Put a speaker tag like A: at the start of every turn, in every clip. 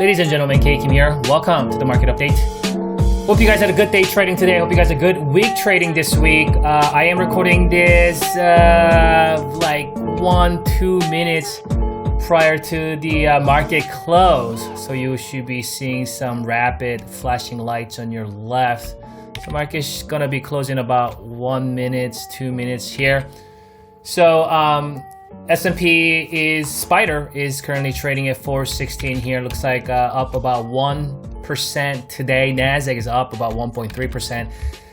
A: Ladies and gentlemen, K Kim here. Welcome to the market update. Hope you guys had a good day trading today. Hope you guys had a good week trading this week. I am recording this like 1-2 minutes prior to the market close. So you should be seeing some rapid flashing lights on your left. So market's gonna be closing about 1 minute, 2 minutes here. So S&P Spider is currently trading at 416 here. Looks like up about 1% today. Nasdaq is up about 1.3%.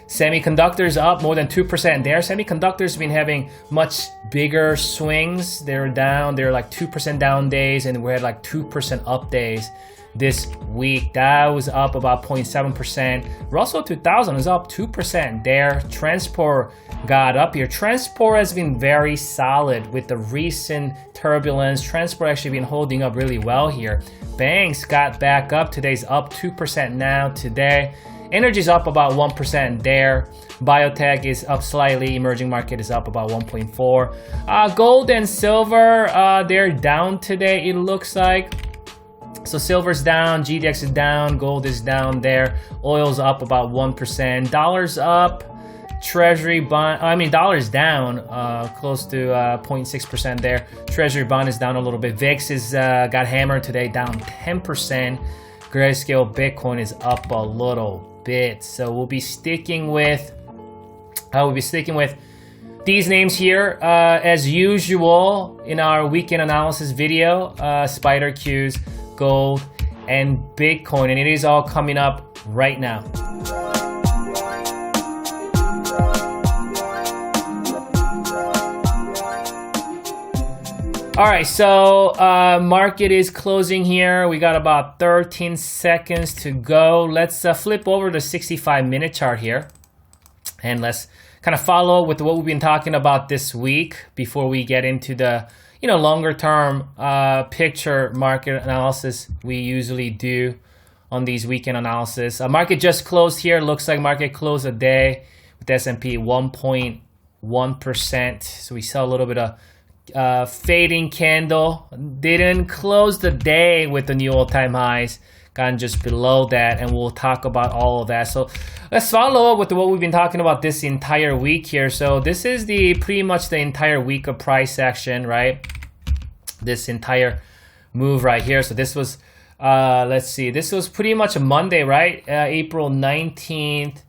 A: Semiconductors up more than 2% there. Semiconductors have been having much bigger swings. They're down. They're like 2% down days, and we had like 2% up days this week. Dow was up about 0.7%. Russell 2000 is up 2% there. Transport got up here. Transport has been very solid with the recent turbulence. Transport actually been holding up really well here. Banks got back up. Today's up 2% now today. Energy's up about 1% there. Biotech is up slightly. Emerging market is up about 1.4. Gold and silver, they're down today, it looks like. So silver's down, GDX is down, gold is down there. Oil's up about 1%. Dollar's up. Treasury bond, dollar's down close to 0.6% there. Treasury bond is down a little bit. VIX is got hammered today, down 10%. Grayscale Bitcoin is up a little bit. So we'll be sticking with these names here as usual in our weekend analysis video. Spider Qs, gold, and Bitcoin, and it is all coming up right now. All right, so market is closing here. We got about 13 seconds to go. Let's flip over the 65-minute chart here, and let's kind of follow with what we've been talking about this week before we get into the longer term picture market analysis we usually do on these weekend analysis. Market just closed here. Looks like market closed a day with S&P 1.1%. So we saw a little bit of fading candle. Didn't close the day with the new all-time highs. Gone just below that, and we'll talk about all of that. So let's follow up with what we've been talking about this entire week here. So this is pretty much the entire week of price action, right? This entire move right here. So this was let's see, this was pretty much a Monday, right? April 19th.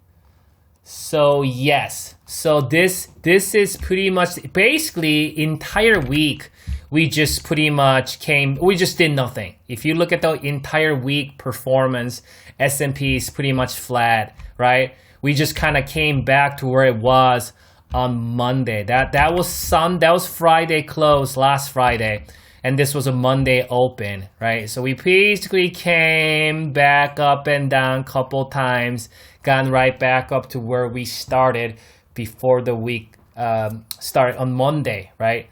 A: So yes, so this is pretty much basically entire week. We just pretty much we just did nothing. If you look at the entire week performance, S&P is pretty much flat, right? We just kind of came back to where it was on Monday. That was Friday close, last Friday, and this was a Monday open, right? So we basically came back up and down a couple times, gone right back up to where we started before the week started on Monday, right?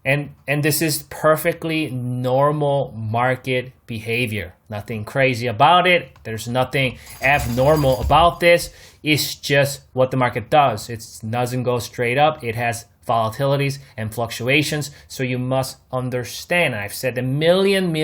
A: And this is perfectly normal market behavior. Nothing crazy about it. There's nothing abnormal about this. It's just what the market does. It doesn't go straight up. It has volatilities and fluctuations. So you must understand, I've said a million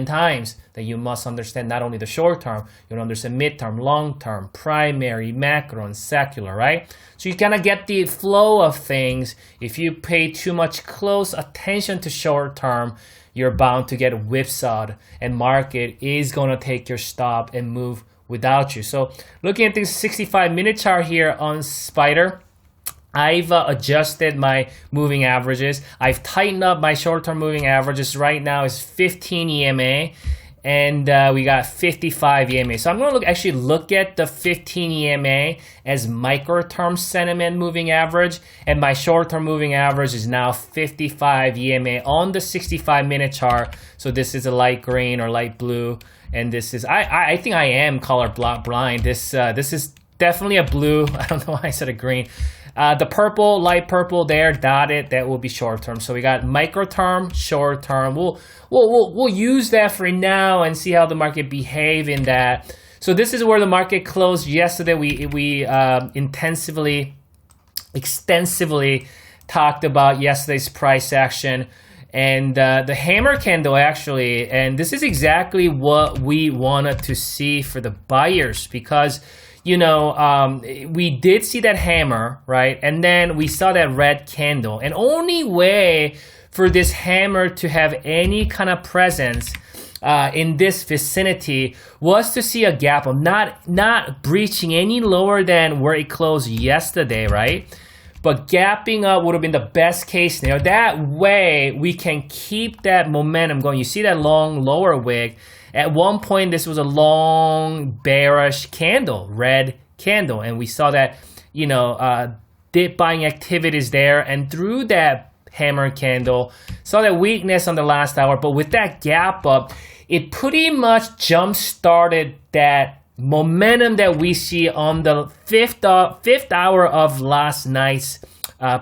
A: times, that you must understand not only the short term, you understand midterm, long term, primary, macro, and secular, right? So you kind of get the flow of things. If you pay too much close attention to short term, you're bound to get whipsawed, and market is going to take your stop and move without you. So looking at this 65-minute chart here on Spider, I've adjusted my moving averages. I've tightened up my short-term moving averages. Right now is 15 EMA, and we got 55 EMA. So I'm going to actually look at the 15 EMA as micro-term sentiment moving average, and my short-term moving average is now 55 EMA on the 65-minute chart. So this is a light green or light blue, and this is I think I am color blind. This is definitely a blue. I don't know why I said a green. The purple, light purple there, dotted, that will be short term. So we got micro term, short term. We'll use that for now and see how the market behave in that. So this is where the market closed yesterday. We extensively talked about yesterday's price action. And the hammer candle actually, and this is exactly what we wanted to see for the buyers because, we did see that hammer, right? And then we saw that red candle. And only way for this hammer to have any kind of presence in this vicinity was to see a gap of not breaching any lower than where it closed yesterday, right? But gapping up would have been the best case scenario. That way, we can keep that momentum going. You see that long lower wick. At one point, this was a long bearish candle, red candle. And we saw that, dip buying activities there. And through that hammer candle, saw that weakness on the last hour. But with that gap up, it pretty much jump-started that momentum that we see on the fifth hour of last night's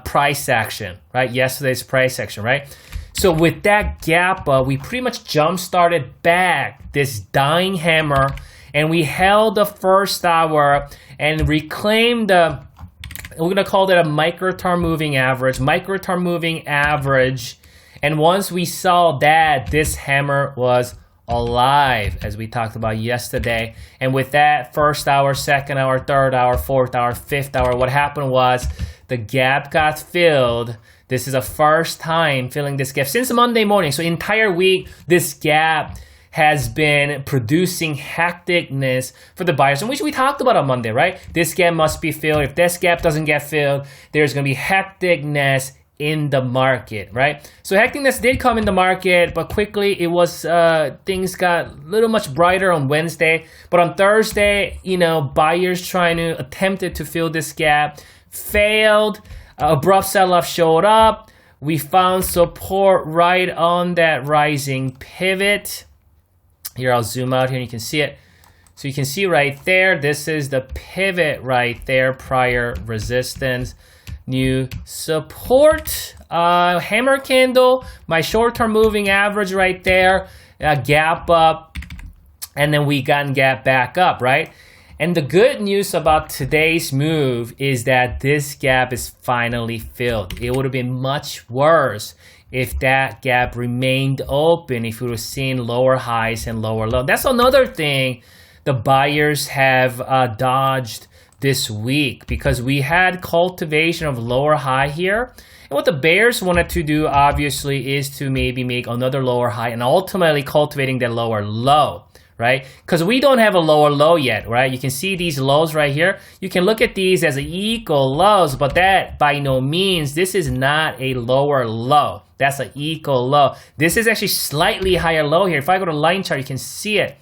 A: price action, right? Yesterday's price action, right? So with that gap up, we pretty much jump-started back this dying hammer, and we held the first hour and reclaimed we're going to call that a micro-term moving average. And once we saw that, this hammer was alive, as we talked about yesterday. And with that first hour, second hour, third hour, fourth hour, fifth hour, what happened was the gap got filled. This is the first time filling this gap since Monday morning. So entire week, this gap has been producing hecticness for the buyers, in which we talked about on Monday, right? This gap must be filled. If this gap doesn't get filled, there's going to be hecticness in the market, right? So hecticness did come in the market, but quickly it was things got a little much brighter on Wednesday. But on Thursday, buyers trying to attempted to fill this gap failed. Abrupt sell-off showed up. We found support right on that rising pivot. Here, I'll zoom out here and you can see it. So you can see right there, this is the pivot right there, prior resistance. New support, hammer candle, my short-term moving average right there, gap up, and then we got gap back up, right? And the good news about today's move is that this gap is finally filled. It would have been much worse if that gap remained open, if we were seeing lower highs and lower lows. That's another thing the buyers have dodged this week, because we had cultivation of lower high here. And what the bears wanted to do, obviously, is to maybe make another lower high and ultimately cultivating that lower low, right? Because we don't have a lower low yet, right? You can see these lows right here. You can look at these as equal lows, but that by no means, this is not a lower low. That's an equal low. This is actually slightly higher low here. If I go to line chart, you can see it.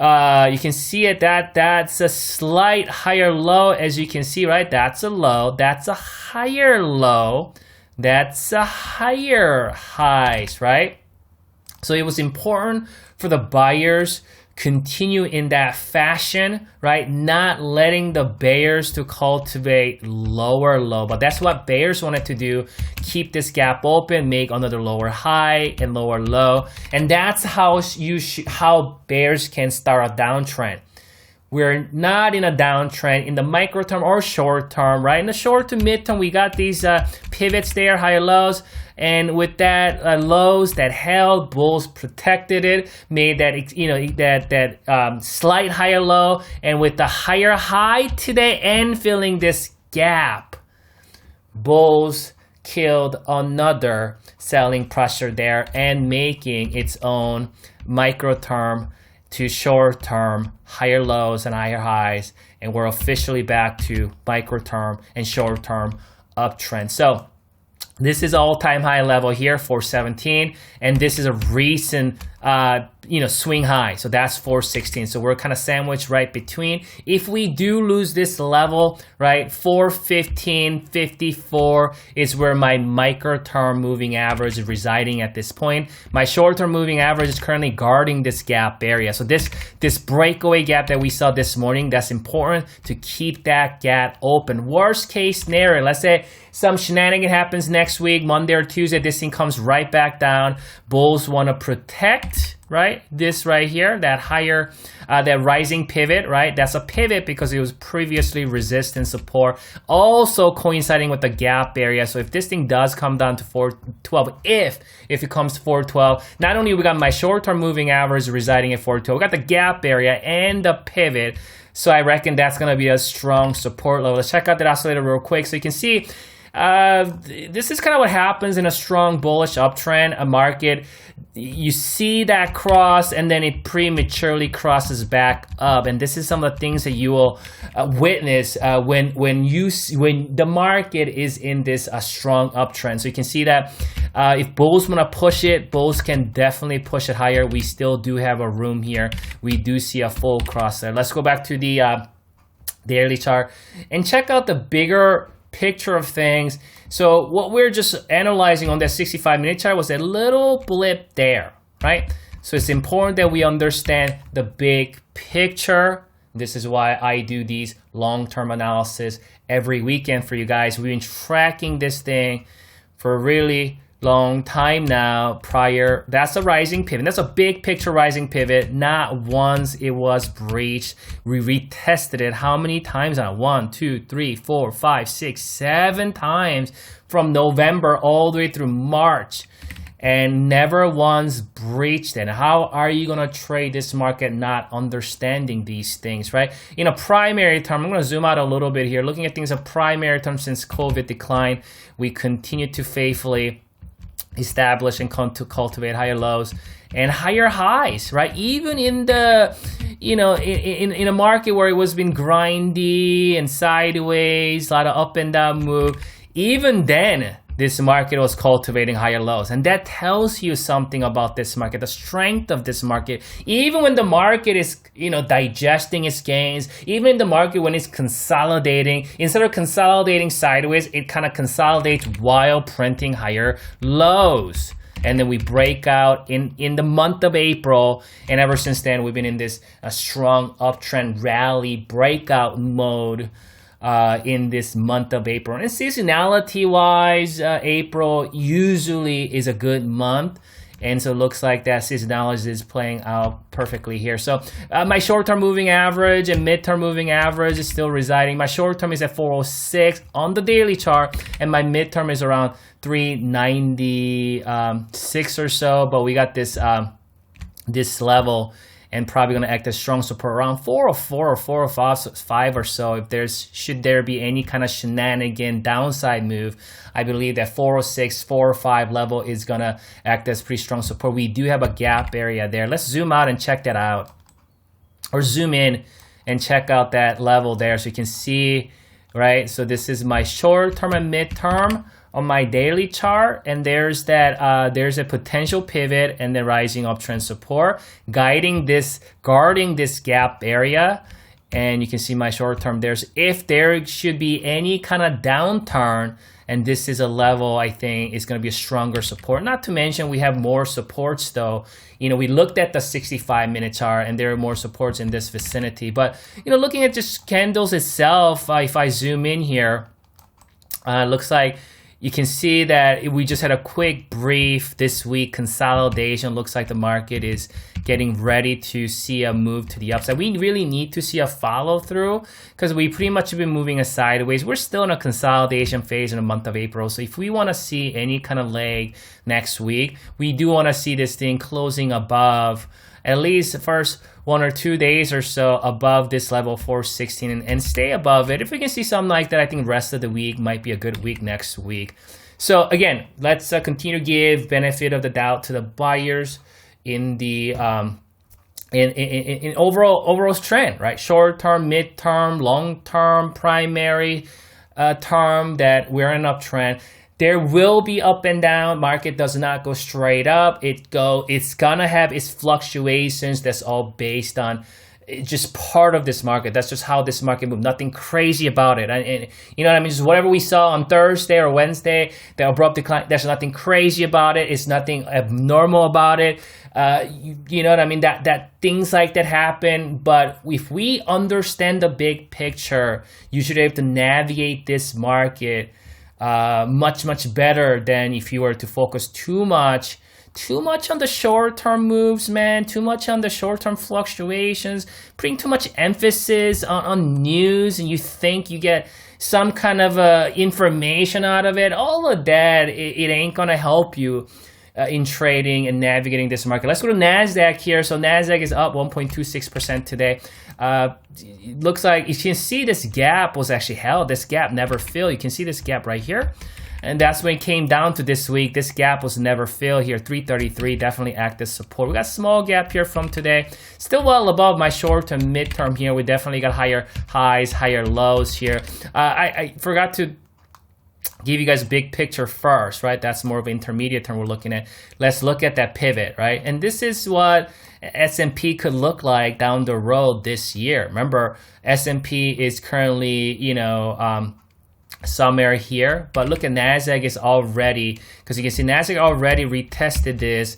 A: That's a slight higher low, as you can see, right? That's a low, that's a higher low, that's a higher highs, right? So it was important for the buyers continue in that fashion, right? Not letting the bears to cultivate lower low, but that's what bears wanted to do. Keep this gap open, make another lower high and lower low, and that's how how bears can start a downtrend. We're not in a downtrend in the micro term or short term, right? In the short to mid term, we got these pivots there, higher lows. And with that lows that held, bulls protected it, made that slight higher low, and with the higher high today and filling this gap, bulls killed another selling pressure there and making its own micro term to short term higher lows and higher highs, and we're officially back to micro term and short term uptrend. So this is all-time high level here, 417, and this is a recent swing high, so that's 416. So we're kind of sandwiched right between. If we do lose this level, right, 415.54 is where my micro-term moving average is residing at this point. My short-term moving average is currently guarding this gap area. So this breakaway gap that we saw this morning, that's important to keep that gap open. Worst case scenario, let's say some shenanigan happens next week, Monday or Tuesday, this thing comes right back down. Bulls want to protect reject, right, this right here, that higher, that rising pivot, right? That's a pivot because it was previously resistance support, also coinciding with the gap area. So if this thing does come down to 412, if it comes to 412, not only we got my short-term moving average residing at 412, we got the gap area and the pivot. So I reckon that's going to be a strong support level. Let's check out that oscillator real quick. So you can see this is kind of what happens in a strong bullish uptrend, a market. You see that cross and then it prematurely crosses back up, and this is some of the things that you will witness when the market is in this strong uptrend. So you can see that if bulls want to push it, bulls can definitely push it higher. We still do have a room here. We do see a full cross there. Let's go back to the daily chart and check out the bigger picture of things. So what we're just analyzing on that 65-minute chart was a little blip there, right? So it's important that we understand the big picture. This is why I do these long-term analysis every weekend for you guys. We've been tracking this thing for a really long time now. Prior, that's a rising pivot. That's a big picture rising pivot. Not once it was breached. We retested it how many times now? 1, 2, 3, 4, 5, 6, 7 times from November all the way through March, and never once breached it. How are you going to trade this market not understanding these things, right? In a primary term, I'm going to zoom out a little bit here. Looking at things in primary terms, since COVID declined, we continue to faithfully establish and to cultivate higher lows and higher highs, right? Even in the, in a market where it was been grindy and sideways, a lot of up and down move, even then, this market was cultivating higher lows. And that tells you something about this market, the strength of this market. Even when the market is, digesting its gains, even in the market when it's consolidating, instead of consolidating sideways, it kind of consolidates while printing higher lows. And then we break out in the month of April. And ever since then, we've been in this strong uptrend rally breakout mode in this month of April. And seasonality wise, April usually is a good month, and so it looks like that seasonality is playing out perfectly here. So my short-term moving average and mid-term moving average is still residing. My short-term is at 406 on the daily chart, and my mid-term is around 396 or so, but we got this this level and probably going to act as strong support around 404 or 405 or so. If should there be any kind of shenanigan downside move, I believe that 406, 405 level is going to act as pretty strong support. We do have a gap area there. Let's zoom out and check that out, or zoom in and check out that level there so you can see, right? So this is my short term and mid term on my daily chart, and there's that there's a potential pivot and the rising uptrend support guarding this gap area. And you can see my short term, if there should be any kind of downturn, and this is a level I think is going to be a stronger support. Not to mention we have more supports though. We looked at the 65-minute chart and there are more supports in this vicinity. But looking at just candles itself, if I zoom in here, looks like you can see that we just had a quick brief this week consolidation. Looks like the market is getting ready to see a move to the upside. We really need to see a follow through because we pretty much have been moving sideways. We're still in a consolidation phase in the month of April. So if we want to see any kind of leg next week, we do want to see this thing closing above at least the first 1 or 2 days or so above this level 416 and stay above it. If we can see something like that, I think the rest of the week might be a good week next week. So again, let's continue to give benefit of the doubt to the buyers in the in overall trend, right? Short term, mid term, long term, primary term, that we're in an uptrend. There will be up and down. Market does not go straight up. It's gonna have its fluctuations. That's all based on just part of this market. That's just how this market moves. Nothing crazy about it. And you know what I mean? Just whatever we saw on Thursday or Wednesday, the abrupt decline, there's nothing crazy about it. It's nothing abnormal about it. You know what I mean? That things like that happen. But if we understand the big picture, you should be able to navigate this market much better than if you were to focus too much on the short-term moves, man, too much on the short-term fluctuations, putting too much emphasis on news, and you think you get some kind of information out of it. All of that, it ain't gonna help you in trading and navigating this market. Let's go to Nasdaq here. So Nasdaq is up 1.26% today. It looks like you can see this gap was actually held. This gap never filled. You can see this gap right here. And that's when it came down to this week. This gap was never filled here. 333, definitely active support. We got a small gap here from today. Still well above my short to midterm here. We definitely got higher highs, higher lows here. I forgot to give you guys a big picture first, right? That's more of an intermediate term we're looking at. Let's look at that pivot, right? And this is what S&P could look like down the road this year. Remember, S&P is currently, somewhere here, but look at Nasdaq is already, because you can see Nasdaq already retested this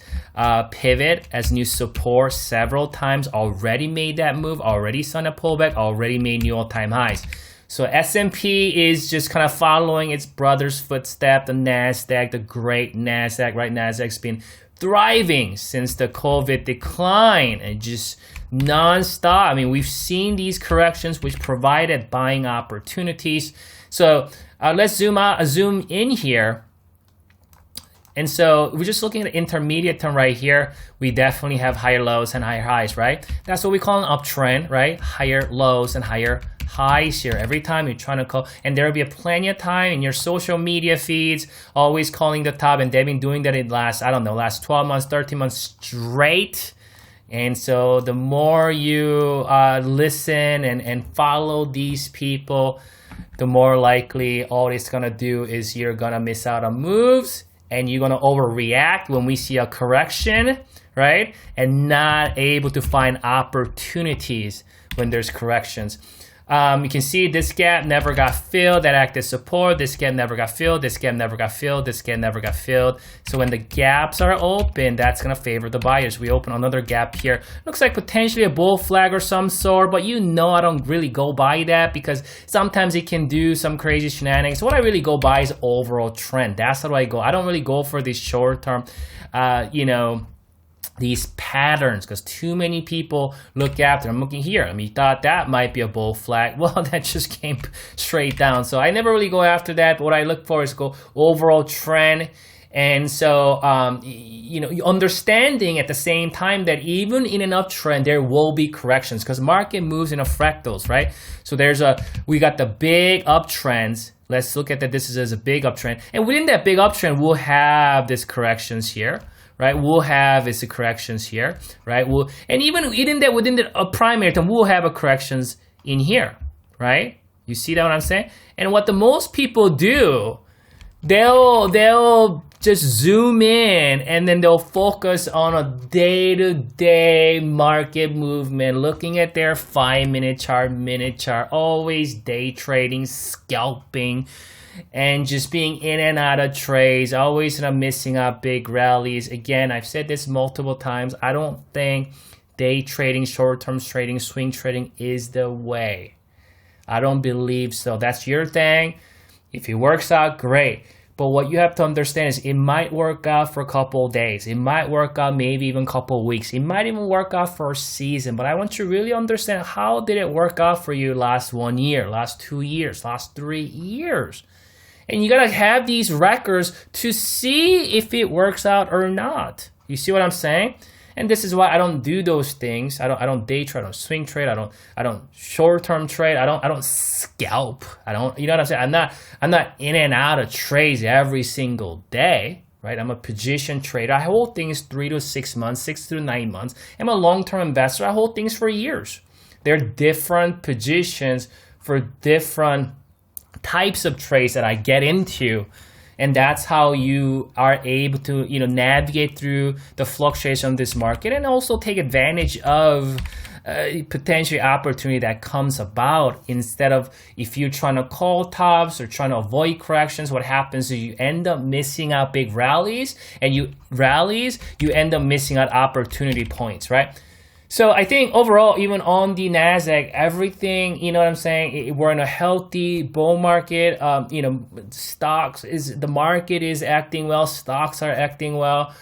A: pivot as new support several times, already made that move, already saw a pullback, already made new all-time highs. So S&P is just kind of following its brother's footstep, the Nasdaq, the great Nasdaq, right? Nasdaq's been thriving since the COVID decline and just non-stop. I mean, we've seen these corrections which provided buying opportunities. So let's zoom in here. And so we're just looking at the intermediate term right here. We definitely have higher lows and higher highs, right? That's what we call an uptrend, right? Higher lows and higher highs here. Every time you're trying to call, and there will be plenty of time in your social media feeds, always calling the top, and they've been doing that in last 12 months, 13 months straight. And so the more you listen and follow these people, the more likely all it's gonna do is you're gonna miss out on moves and you're gonna overreact when we see a correction, right? And not able to find opportunities when there's corrections. You can see this gap never got filled, that active support, this gap never got filled, this gap never got filled, this gap never got filled. So when the gaps are open, that's gonna favor the buyers. We open another gap here. Looks like potentially a bull flag or some sort, but I don't really go by that because sometimes it can do some crazy shenanigans. So what I really go by is overall trend. That's how I go. I don't really go for these short term, these patterns, because too many people look after. I'm looking here. I mean, you thought that might be a bull flag. Well, that just came straight down. So I never really go after that. But what I look for is go overall trend. And so, understanding at the same time that even in an uptrend, there will be corrections because market moves in a fractals, right? So we got the big uptrends. Let's look at that. This is as a big uptrend. And within that big uptrend, we'll have these corrections here. Right, we'll have is the corrections here, right? And even within the primary term, we'll have a corrections in here, right? You see that what I'm saying? And what the most people do, they'll just zoom in and then they'll focus on a day-to-day market movement, looking at their 5-minute chart, minute chart, always day trading, scalping, and just being in and out of trades, always missing out big rallies. Again, I've said this multiple times. I don't think day trading, short-term trading, swing trading is the way. I don't believe so. That's your thing. If it works out, great. But what you have to understand is it might work out for a couple of days. It might work out maybe even a couple of weeks. It might even work out for a season. But I want you to really understand, how did it work out for you last 1 year, last 2 years, last 3 years? And you gotta have these records to see if it works out or not. You see what I'm saying? And this is why I don't do those things. I don't day trade, I don't swing trade, I don't short-term trade, I don't scalp. You know what I'm saying? I'm not in and out of trades every single day, right? I'm a position trader. I hold things 3 to 6 months, 6 to 9 months. I'm a long-term investor. I hold things for years. There are different positions for different types of trades that I get into, and that's how you are able to navigate through the fluctuation of this market and also take advantage of potential opportunity that comes about. Instead of, if you're trying to call tops or trying to avoid corrections, what happens is you end up missing out big rallies, and you end up missing out opportunity points, right? So I think overall, even on the Nasdaq, everything, you know what I'm saying? We're in a healthy bull market. The market is acting well. Stocks are acting well.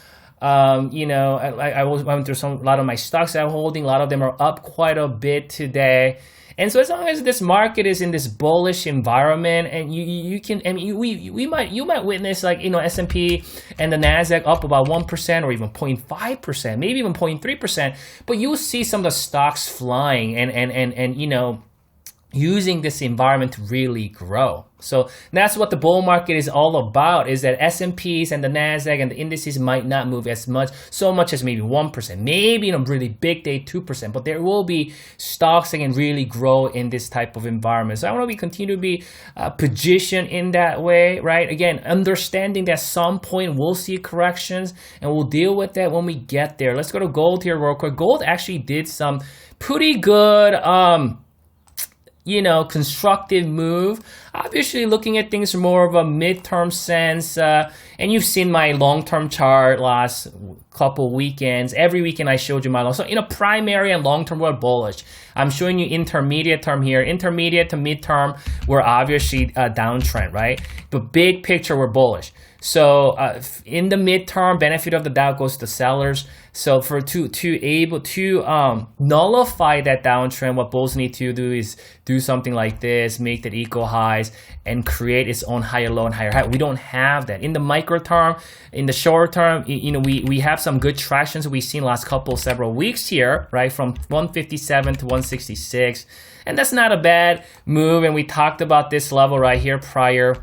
A: I went through a lot of my stocks I'm holding. A lot of them are up quite a bit today. And so as long as this market is in this bullish environment, and you might witness S&P and the Nasdaq up about 1% or even 0.5%, maybe even 0.3%, but you'll see some of the stocks flying and using this environment to really grow. So that's what the bull market is all about, is that S&Ps and the Nasdaq and the indices might not move so much as maybe 1%, maybe in a really big day 2%, but there will be stocks that can really grow in this type of environment. So I want to continue to be positioned in that way, right? Again, understanding that some point we'll see corrections and we'll deal with that when we get there. Let's go to gold here real quick. Gold actually did some pretty good constructive move. Obviously looking at things from more of a midterm sense, and you've seen my long-term chart last couple weekends. Every weekend I showed you my long. So in a primary and long-term, we're bullish. I'm showing you intermediate term here. Intermediate to midterm, we're obviously a downtrend, right? But big picture, we're bullish. So in the midterm, benefit of the doubt goes to sellers. So to able to nullify that downtrend, what bulls need to do is do something like this, make that equal highs, and create its own higher low and higher high. We don't have that in the micro term. In the short term, we have some good tractions we've seen last several weeks here, right, from 157 to 166, and that's not a bad move. And we talked about this level right here prior.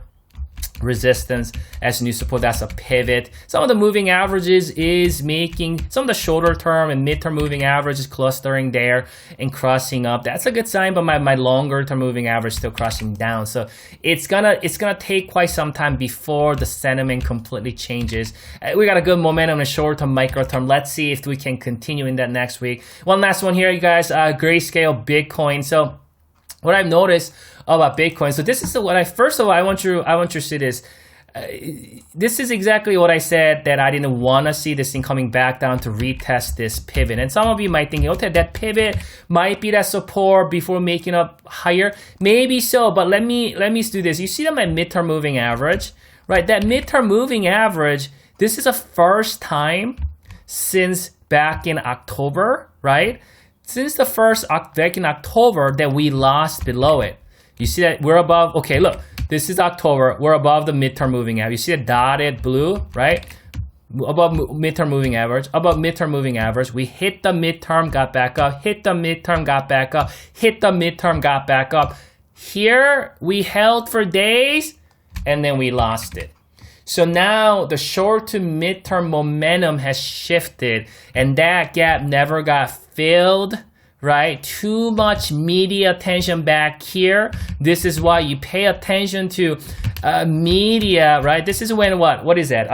A: Resistance as new support, that's a pivot. Some of the moving averages is making some of the shorter term and mid-term moving averages clustering there and crossing up. That's a good sign, but my longer term moving average still crossing down. So it's gonna take quite some time before the sentiment completely changes. We got a good momentum in the short term, micro term. Let's see if we can continue in that next week. One last one here, you guys. Grayscale Bitcoin. So what I've noticed about Bitcoin. So this is what I want you to see this. This is exactly what I said, that I didn't want to see this thing coming back down to retest this pivot. And some of you might think, okay, that pivot might be that support before making up higher. Maybe so, but let me do this. You see that my midterm moving average, right? That midterm moving average, this is the first time since back in October, right? Since the first back in October that we lost below it. You see that we're above, okay, look, this is October, we're above the midterm moving average. You see the dotted blue, right? Above midterm moving average, we hit the midterm, got back up, hit the midterm, got back up, hit the midterm, got back up. Here, we held for days, and then we lost it. So now the short to midterm momentum has shifted, and that gap never got filled, right? Too much media attention back here. This is why you pay attention to media, right? This is when what is that?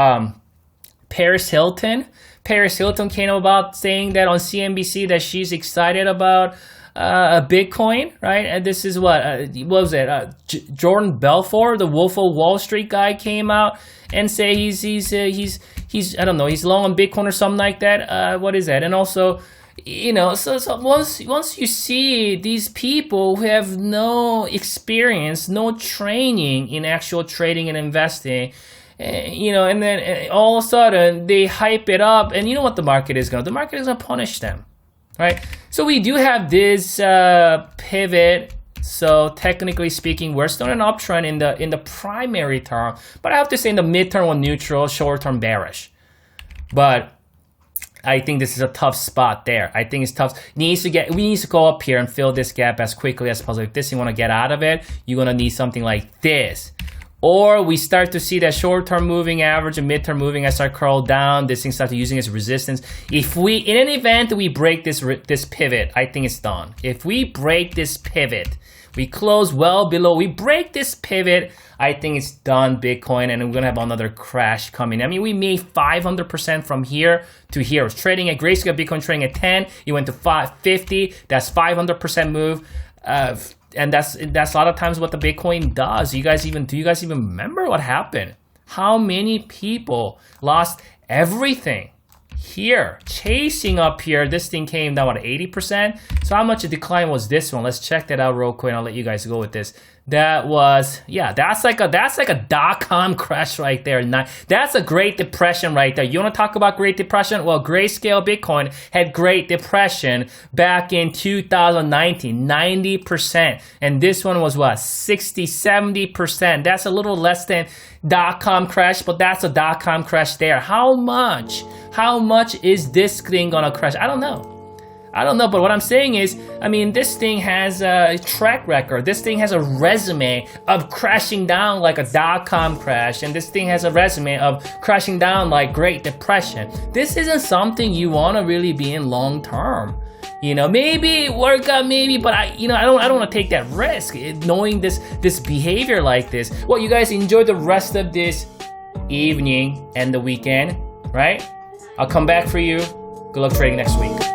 A: Paris Hilton came about saying that on CNBC that she's excited about Bitcoin, right? And this is what was it? Jordan Belfort, the Wolf of Wall Street guy, came out and say he's I don't know, he's long on Bitcoin or something like that. What is that? And also, so once you see these people who have no experience, no training in actual trading and investing, and then all of a sudden they hype it up, and you know what the market is going to do? The market is going to punish them, right? So we do have this pivot. So technically speaking, we're still in an uptrend in the primary term, but I have to say in the midterm we're neutral, short term bearish. But I think this is a tough spot there. I think it's tough. We need to go up here and fill this gap as quickly as possible. If this you want to get out of it, you're gonna need something like this. Or we start to see that short-term moving average and mid-term moving as start curl down. This thing starts using its resistance. If we, in an event, we break this pivot, I think it's done. If we break this pivot, we close well below, we break this pivot, I think it's done, Bitcoin, and we're going to have another crash coming. I mean, we made 500% from here to here. I was trading at Grayscale, Bitcoin trading at 10. It went to 550. That's 500% move. And that's a lot of times what the Bitcoin does. Do you guys even remember what happened? How many people lost everything here, chasing up here. This thing came down at 80%. So how much a decline was this one? Let's check that out real quick. I'll let you guys go with this. That was, yeah, that's like a dot-com crash right there. That's a Great Depression right there. You want to talk about Great Depression? Well, Grayscale Bitcoin had Great Depression back in 2019, 90%. And this one was what, 60, 70%. That's a little less than dot-com crash, but that's a dot-com crash there. How much is this thing gonna crash? I don't know, but what I'm saying is, I mean, this thing has a track record. This thing has a resume of crashing down like a dot-com crash, and this thing has a resume of crashing down like Great Depression. This isn't something you want to really be in long term. You know, maybe work out, maybe, but I don't want to take that risk knowing this behavior like this. Well, you guys enjoy the rest of this evening and the weekend, right? I'll come back for you. Good luck trading next week.